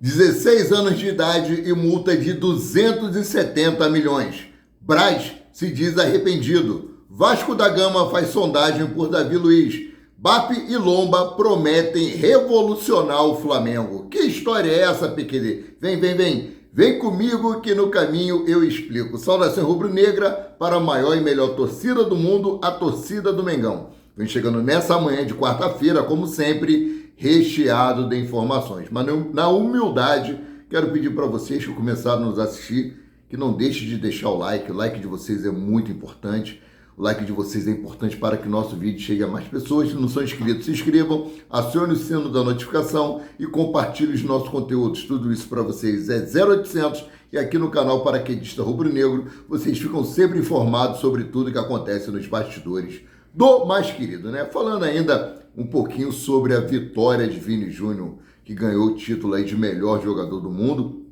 16 anos de idade e multa de 270 milhões. Braz se diz arrependido. Vasco da Gama faz sondagem por Davi Luiz. BAP e Lomba prometem revolucionar o Flamengo. Que história é essa, PQD? Vem. Vem comigo que no caminho eu explico. Saudação rubro-negra para a maior e melhor torcida do mundo, a torcida do Mengão. Vem chegando nessa manhã de quarta-feira, como sempre, recheado de informações. Mas na humildade, quero pedir para vocês que começaram a nos assistir, que não deixem de deixar o like. O like de vocês é muito importante. O like de vocês é importante para que o nosso vídeo chegue a mais pessoas. Se não são inscritos, se inscrevam, acione o sino da notificação e compartilhe os nossos conteúdos. Tudo isso para vocês é 0800 e aqui no canal Paraquedista Rubro-Negro vocês ficam sempre informados sobre tudo que acontece nos bastidores do mais querido, né? Falando ainda um pouquinho sobre a vitória de Vini Júnior, que ganhou o título aí de melhor jogador do mundo.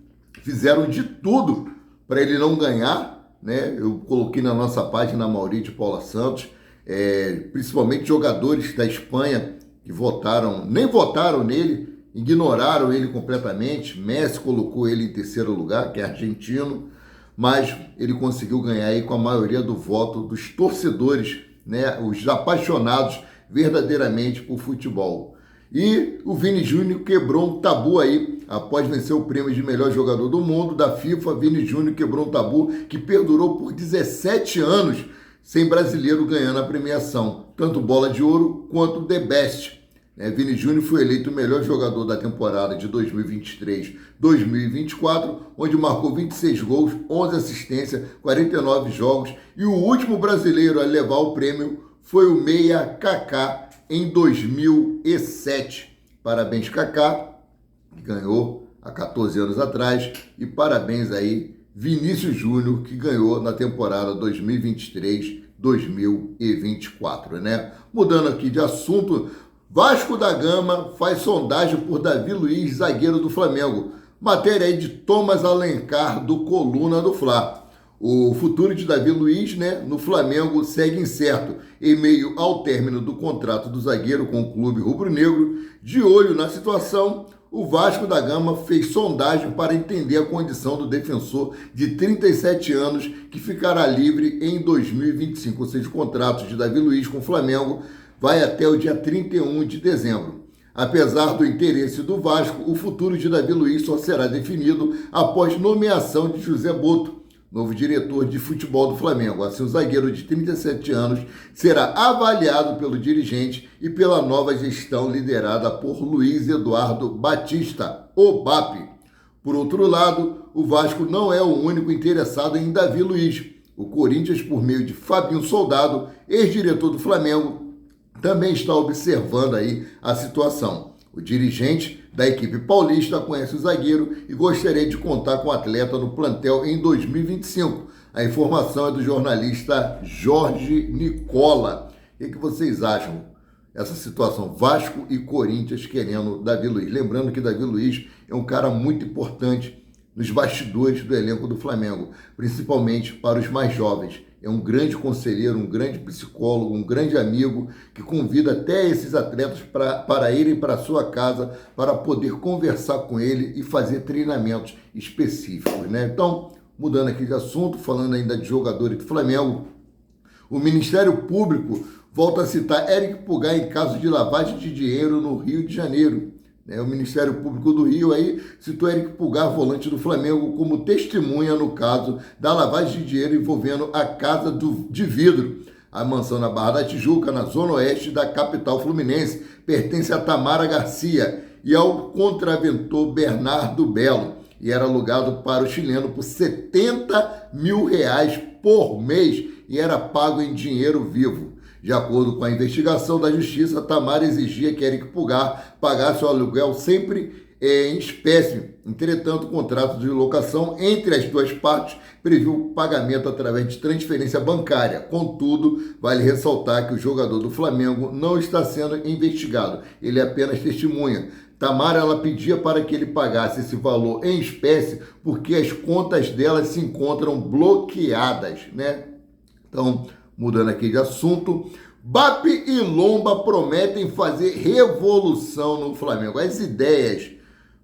Fizeram de tudo para ele não ganhar, né? Eu coloquei na nossa página Mauri de Paula Santos, principalmente jogadores da Espanha que nem votaram nele, ignoraram ele completamente. Messi colocou ele em terceiro lugar, que é argentino, mas ele conseguiu ganhar aí com a maioria do voto dos torcedores, né? Os apaixonados verdadeiramente por futebol. E o Vini Júnior quebrou um tabu aí, após vencer o prêmio de melhor jogador do mundo da FIFA. Vini Júnior quebrou um tabu que perdurou por 17 anos sem brasileiro ganhando a premiação, tanto bola de ouro quanto The Best. Vini Júnior foi eleito o melhor jogador da temporada de 2023-2024, onde marcou 26 gols, 11 assistências, 49 jogos, e o último brasileiro a levar o prêmio foi o meia Kaká, em 2007. Parabéns, Kaká, que ganhou há 14 anos atrás, e parabéns aí, Vinícius Júnior, que ganhou na temporada 2023-2024, né? Mudando aqui de assunto, Vasco da Gama faz sondagem por Davi Luiz, zagueiro do Flamengo. Matéria aí de Thomas Alencar, do Coluna do Fla. O futuro de Davi Luiz, né, no Flamengo segue incerto em meio ao término do contrato do zagueiro com o clube rubro-negro. De olho na situação, o Vasco da Gama fez sondagem para entender a condição do defensor de 37 anos que ficará livre em 2025. Ou seja, o contrato de Davi Luiz com o Flamengo vai até o dia 31 de dezembro. Apesar do interesse do Vasco, o futuro de Davi Luiz só será definido após nomeação de José Boto, novo diretor de futebol do Flamengo. Assim, o zagueiro de 37 anos será avaliado pelo dirigente e pela nova gestão liderada por Luiz Eduardo Batista, o BAP. Por outro lado, o Vasco não é o único interessado em Davi Luiz. O Corinthians, por meio de Fabinho Soldado, ex-diretor do Flamengo, também está observando aí a situação. O dirigente da equipe paulista conhece o zagueiro e gostaria de contar com o atleta no plantel em 2025. A informação é do jornalista Jorge Nicola. O que vocês acham? Essa situação, Vasco e Corinthians querendo Davi Luiz. Lembrando que Davi Luiz é um cara muito importante nos bastidores do elenco do Flamengo, principalmente para os mais jovens. É um grande conselheiro, um grande psicólogo, um grande amigo que convida até esses atletas para irem para a sua casa para poder conversar com ele e fazer treinamentos específicos, né? Então, mudando aqui de assunto, falando ainda de jogadores do Flamengo, o Ministério Público volta a citar Eric Pulgar em caso de lavagem de dinheiro no Rio de Janeiro. O Ministério Público do Rio aí citou Eric Pulgar, volante do Flamengo, como testemunha no caso da lavagem de dinheiro envolvendo a Casa de Vidro. A mansão na Barra da Tijuca, na zona oeste da capital fluminense, pertence a Tamara Garcia e ao contraventor Bernardo Belo, e era alugado para o chileno por R$70 mil por mês e era pago em dinheiro vivo. De acordo com a investigação da Justiça, Tamara exigia que Eric Pulgar pagasse o aluguel sempre em espécie. Entretanto, o contrato de locação entre as duas partes previu o pagamento através de transferência bancária. Contudo, vale ressaltar que o jogador do Flamengo não está sendo investigado. Ele é apenas testemunha. Tamara, ela pedia para que ele pagasse esse valor em espécie porque as contas dela se encontram bloqueadas, né? Então, mudando aqui de assunto, BAP e Lomba prometem fazer revolução no Flamengo. As ideias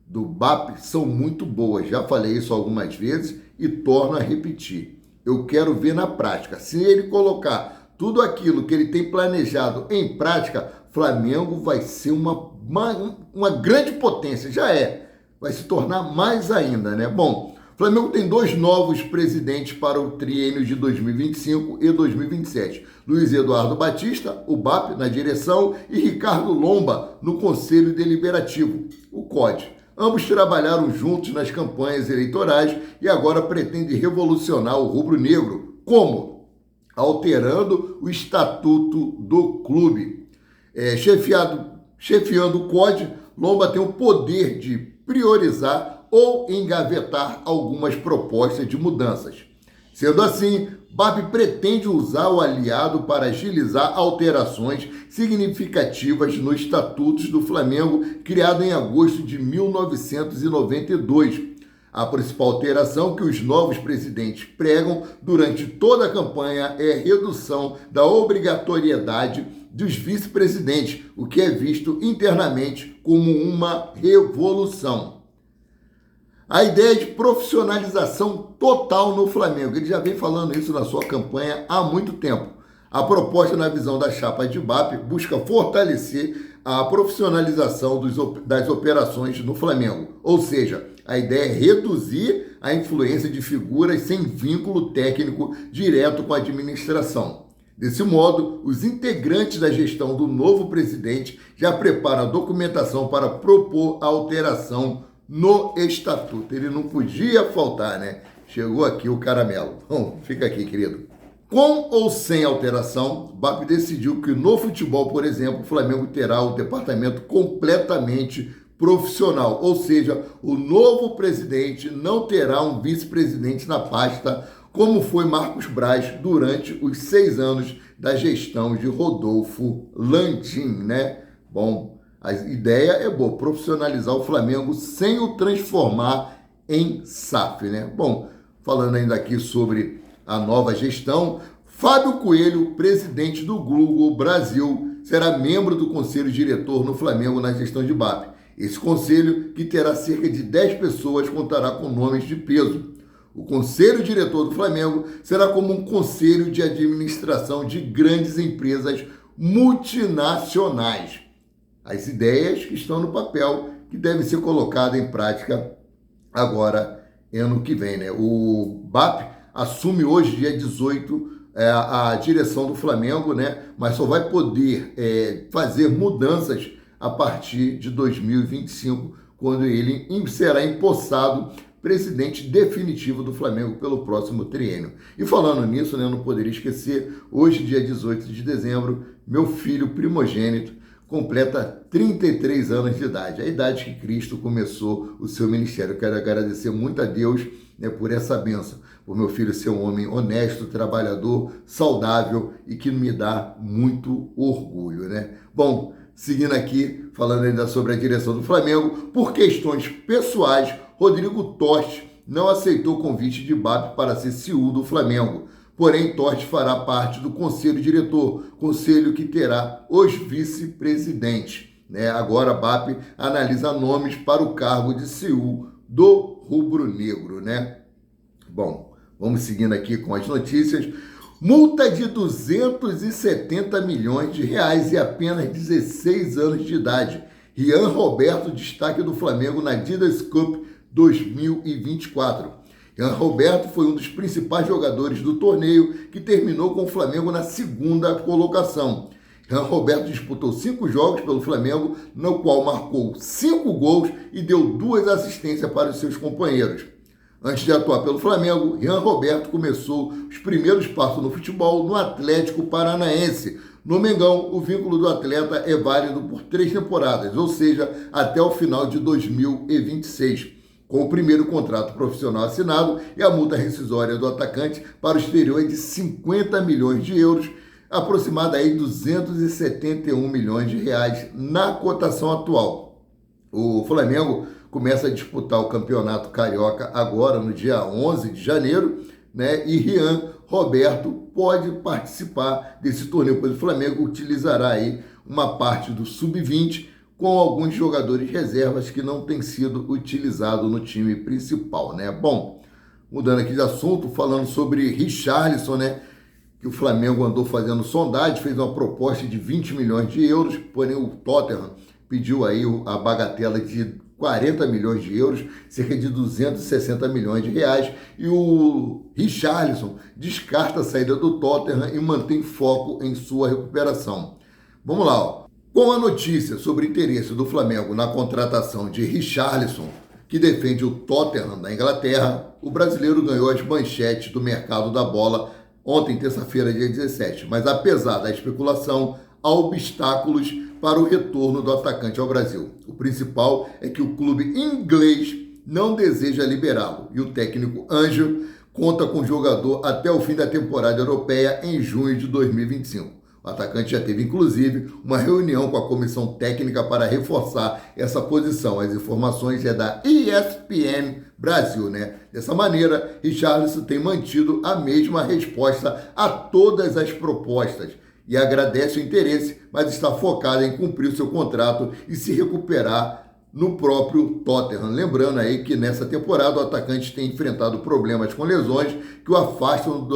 do BAP são muito boas. Já falei isso algumas vezes e torno a repetir. Eu quero ver na prática. Se ele colocar tudo aquilo que ele tem planejado em prática, Flamengo vai ser uma grande potência. Já é. Vai se tornar mais ainda, né? Bom, Flamengo tem 2 novos presidentes para o triênio de 2025 e 2027. Luiz Eduardo Batista, o BAP, na direção, e Ricardo Lomba, no Conselho Deliberativo, o COD. Ambos trabalharam juntos nas campanhas eleitorais e agora pretendem revolucionar o rubro-negro. Como? Alterando o estatuto do clube. Chefiando o COD, Lomba tem o poder de priorizar ou engavetar algumas propostas de mudanças. Sendo assim, BAP pretende usar o aliado para agilizar alterações significativas nos estatutos do Flamengo, criado em agosto de 1992. A principal alteração que os novos presidentes pregam durante toda a campanha é a redução da obrigatoriedade dos vice-presidentes, o que é visto internamente como uma revolução. A ideia de profissionalização total no Flamengo. Ele já vem falando isso na sua campanha há muito tempo. A proposta, na visão da chapa de BAP, busca fortalecer a profissionalização das operações no Flamengo. Ou seja, a ideia é reduzir a influência de figuras sem vínculo técnico direto com a administração. Desse modo, os integrantes da gestão do novo presidente já preparam a documentação para propor a alteração no estatuto. Ele não podia faltar, né? Chegou aqui o caramelo. Bom, fica aqui, querido. Com ou sem alteração, o BAP decidiu que no futebol, por exemplo, o Flamengo terá o departamento completamente profissional. Ou seja, o novo presidente não terá um vice-presidente na pasta, como foi Marcos Braz durante os 6 anos da gestão de Rodolfo Landim, né? Bom, a ideia é boa, profissionalizar o Flamengo sem o transformar em SAF, né? Bom, falando ainda aqui sobre a nova gestão, Fábio Coelho, presidente do Google Brasil, será membro do conselho diretor no Flamengo na gestão de BAP. Esse conselho, que terá cerca de 10 pessoas, contará com nomes de peso. O conselho diretor do Flamengo será como um conselho de administração de grandes empresas multinacionais. As ideias que estão no papel, que devem ser colocadas em prática agora, ano que vem, né? O BAP assume hoje, dia 18, a direção do Flamengo, né? Mas só vai poder fazer mudanças a partir de 2025, quando ele será empossado presidente definitivo do Flamengo pelo próximo triênio. E falando nisso, né, eu não poderia esquecer, hoje, dia 18 de dezembro, meu filho primogênito completa 33 anos de idade, a idade que Cristo começou o seu ministério. Eu quero agradecer muito a Deus, né, por essa bênção, por meu filho ser um homem honesto, trabalhador, saudável e que me dá muito orgulho, né? Bom, seguindo aqui, falando ainda sobre a direção do Flamengo, por questões pessoais, Rodrigo Totti não aceitou o convite de BAP para ser CEO do Flamengo. Porém, Totti fará parte do conselho diretor, conselho que terá os vice-presidentes, né? Agora a BAP analisa nomes para o cargo de CEO do rubro-negro, né? Bom, vamos seguindo aqui com as notícias. Multa de 270 milhões de reais e apenas 16 anos de idade. Rian Roberto, destaque do Flamengo na Adidas Cup 2024. Rian Roberto foi um dos principais jogadores do torneio, que terminou com o Flamengo na 2ª colocação. Rian Roberto disputou 5 jogos pelo Flamengo, no qual marcou 5 gols e deu 2 assistências para os seus companheiros. Antes de atuar pelo Flamengo, Rian Roberto começou os primeiros passos no futebol no Atlético Paranaense. No Mengão, o vínculo do atleta é válido por 3 temporadas, ou seja, até o final de 2026. Com o primeiro contrato profissional assinado e a multa rescisória do atacante para o exterior é de 50 milhões de euros, aproximada aí 271 milhões de reais na cotação atual. O Flamengo começa a disputar o Campeonato Carioca agora, no dia 11 de janeiro, né? E Rian Roberto pode participar desse torneio, pois o Flamengo utilizará aí uma parte do Sub-20 com alguns jogadores reservas que não têm sido utilizados no time principal, né? Bom, mudando aqui de assunto, falando sobre Richarlison, né? Que o Flamengo andou fazendo sondagem, fez uma proposta de 20 milhões de euros, porém o Tottenham pediu aí a bagatela de 40 milhões de euros, cerca de 260 milhões de reais, e o Richarlison descarta a saída do Tottenham e mantém foco em sua recuperação. Vamos lá, ó. Com a notícia sobre o interesse do Flamengo na contratação de Richarlison, que defende o Tottenham da Inglaterra, o brasileiro ganhou as manchetes do mercado da bola ontem, terça-feira, dia 17. Mas apesar da especulação, há obstáculos para o retorno do atacante ao Brasil. O principal é que o clube inglês não deseja liberá-lo e o técnico Ângelo conta com o jogador até o fim da temporada europeia em junho de 2025. O atacante já teve, inclusive, uma reunião com a comissão técnica para reforçar essa posição. As informações é da ESPN Brasil, né? Dessa maneira, Richarlison tem mantido a mesma resposta a todas as propostas e agradece o interesse, mas está focado em cumprir o seu contrato e se recuperar no próprio Tottenham. Lembrando aí que nessa temporada o atacante tem enfrentado problemas com lesões que o afastam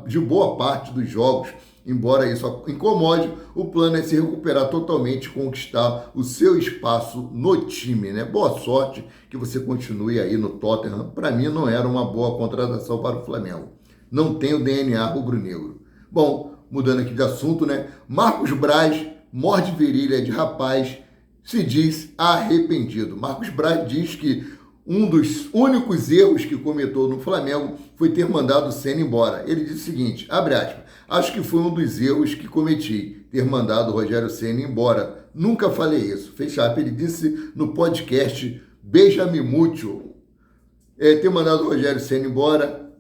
de boa parte dos jogos. Embora isso incomode, o plano é se recuperar totalmente e conquistar o seu espaço no time, né? Boa sorte, que você continue aí no Tottenham. Para mim não era uma boa contratação para o Flamengo. Não tem o DNA rubro-negro. Bom, mudando aqui de assunto, né? Marcos Braz morde virilha de rapaz, se diz arrependido. Marcos Braz diz que um dos únicos erros que cometeu no Flamengo foi ter mandado o Senna embora. Ele disse o seguinte, abre aspas, acho que foi um dos erros que cometi, ter mandado o Rogério Senna embora. Nunca falei isso. Fecha aspas, ele disse no podcast Beija-me Mútuo. Ter mandado o Rogério Senna embora,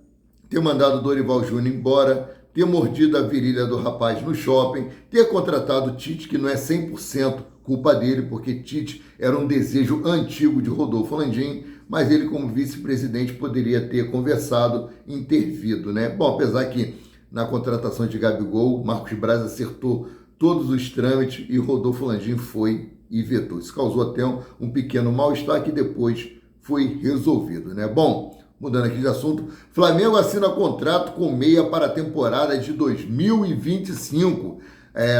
ter mandado o Dorival Júnior embora, ter mordido a virilha do rapaz no shopping, ter contratado o Tite, que não é 100% culpa dele, porque Tite era um desejo antigo de Rodolfo Landim, mas ele, como vice-presidente, poderia ter conversado e intervido, né? Bom, apesar que na contratação de Gabigol, Marcos Braz acertou todos os trâmites e Rodolfo Landim foi e vetou. Isso causou até um pequeno mal-estar que depois foi resolvido, né? Bom, mudando aqui de assunto, Flamengo assina contrato com meia para a temporada de 2025.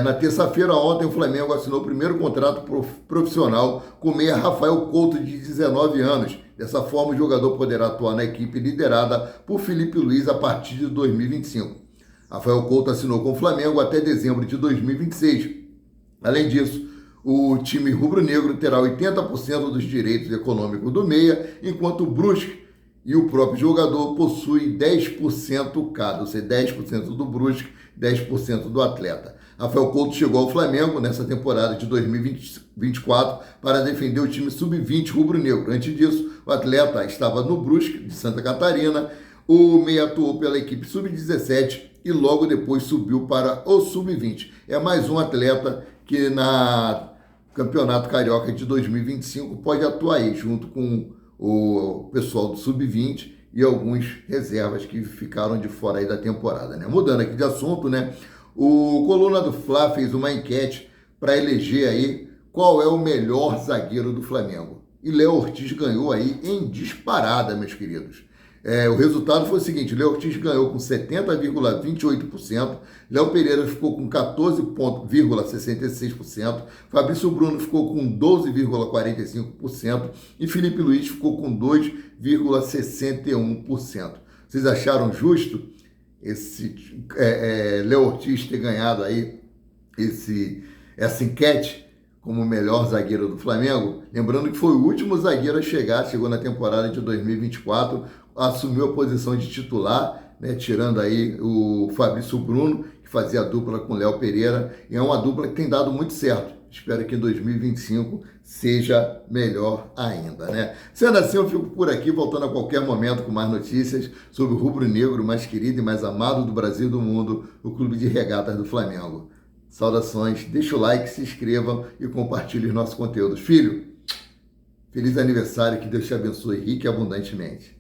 Na terça-feira ontem, o Flamengo assinou o primeiro contrato profissional com o meia Rafael Couto, de 19 anos. Dessa forma, o jogador poderá atuar na equipe liderada por Felipe Luiz a partir de 2025. Rafael Couto assinou com o Flamengo até dezembro de 2026. Além disso, o time rubro-negro terá 80% dos direitos econômicos do meia, enquanto o Brusque e o próprio jogador possuem 10% cada, ou seja, 10% do Brusque, 10% do atleta. Rafael Couto chegou ao Flamengo nessa temporada de 2024 para defender o time sub-20 rubro-negro. Antes disso, o atleta estava no Brusque, de Santa Catarina. O meia atuou pela equipe sub-17 e logo depois subiu para o sub-20. É mais um atleta que na Campeonato Carioca de 2025 pode atuar aí, junto com o pessoal do sub-20 e alguns reservas que ficaram de fora aí da temporada, né? Mudando aqui de assunto, né? O Coluna do Fla fez uma enquete para eleger aí qual é o melhor zagueiro do Flamengo. E Léo Ortiz ganhou aí em disparada, meus queridos. O resultado foi o seguinte, Léo Ortiz ganhou com 70,28%, Léo Pereira ficou com 14,66%, Fabrício Bruno ficou com 12,45% e Felipe Luiz ficou com 2,61%. Vocês acharam justo esse Léo Ortiz ter ganhado aí essa enquete como o melhor zagueiro do Flamengo? Lembrando que foi o último zagueiro a chegar, chegou na temporada de 2024, assumiu a posição de titular, né, tirando aí o Fabrício Bruno, que fazia a dupla com o Léo Pereira, e é uma dupla que tem dado muito certo. Espero que em 2025 seja melhor ainda, né? Sendo assim, eu fico por aqui, voltando a qualquer momento com mais notícias sobre o rubro-negro mais querido e mais amado do Brasil e do mundo, o Clube de Regatas do Flamengo. Saudações, deixa o like, se inscrevam e compartilhem nosso conteúdo. Filho, feliz aniversário, que Deus te abençoe rique e abundantemente.